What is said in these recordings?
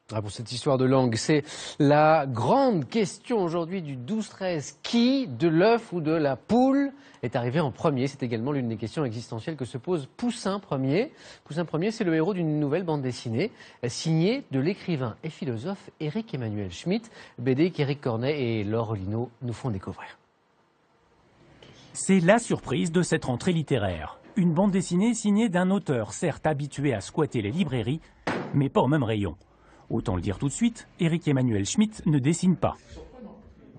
Pour cette histoire de langue, c'est la grande question aujourd'hui du 12-13. Qui, de l'œuf ou de la poule, est arrivé en premier? C'est également l'une des questions existentielles que se pose Poussin Ier. Poussin Ier, c'est le héros d'une nouvelle bande dessinée signée de l'écrivain et philosophe Éric-Emmanuel Schmitt, BD qu'Éric Cornet et Laure Olino nous font découvrir. C'est la surprise de cette rentrée littéraire. Une bande dessinée signée d'un auteur certes habitué à squatter les librairies, mais pas au même rayon. Autant le dire tout de suite, Éric-Emmanuel Schmitt ne dessine pas.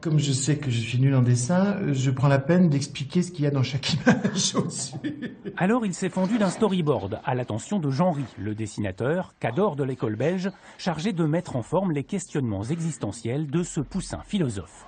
Comme je sais que je suis nul en dessin, je prends la peine d'expliquer ce qu'il y a dans chaque image au-dessus. Alors il s'est fendu d'un storyboard à l'attention de Jean Ry, le dessinateur, cadre de l'école belge, chargé de mettre en forme les questionnements existentiels de ce Poussin philosophe.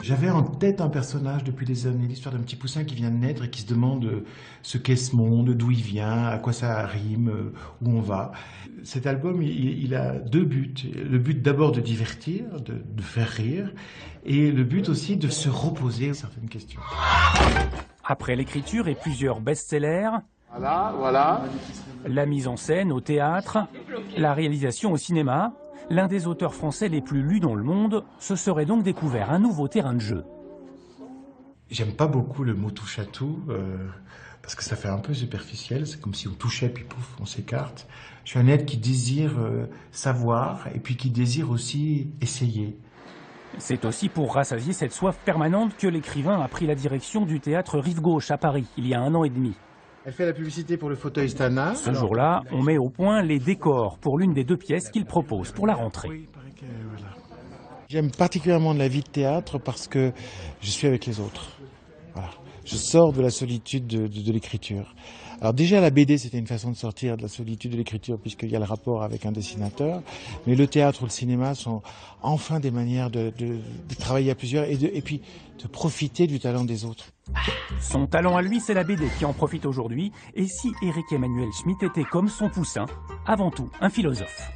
J'avais en tête un personnage depuis des années, l'histoire d'un petit poussin qui vient de naître et qui se demande ce qu'est ce monde, d'où il vient, à quoi ça rime, où on va. Cet album, il a deux buts. Le but d'abord de divertir, de faire rire, et le but aussi de se reposer certaines questions. Après l'écriture et plusieurs best-sellers, Voilà. la mise en scène au théâtre, la réalisation au cinéma, l'un des auteurs français les plus lus dans le monde se serait donc découvert un nouveau terrain de jeu. J'aime pas beaucoup le mot touche à tout, parce que ça fait un peu superficiel, c'est comme si on touchait puis pouf, on s'écarte. Je suis un être qui désire savoir et puis qui désire aussi essayer. C'est aussi pour rassasier cette soif permanente que l'écrivain a pris la direction du théâtre Rive Gauche à Paris, il y a 1 an et demi. Elle fait la publicité pour le fauteuil Stana. Ce jour-là, on met au point les décors pour l'une des 2 pièces qu'il propose pour la rentrée. Oui, il paraît que, voilà. J'aime particulièrement la vie de théâtre parce que je suis avec les autres. Voilà. Je sors de la solitude de l'écriture. Alors déjà la BD c'était une façon de sortir de la solitude de l'écriture puisqu'il y a le rapport avec un dessinateur, mais le théâtre ou le cinéma sont enfin des manières de travailler à plusieurs et puis de profiter du talent des autres. Son talent à lui, c'est la BD qui en profite aujourd'hui. Et si Éric-Emmanuel Schmitt était comme son Poussin, avant tout un philosophe?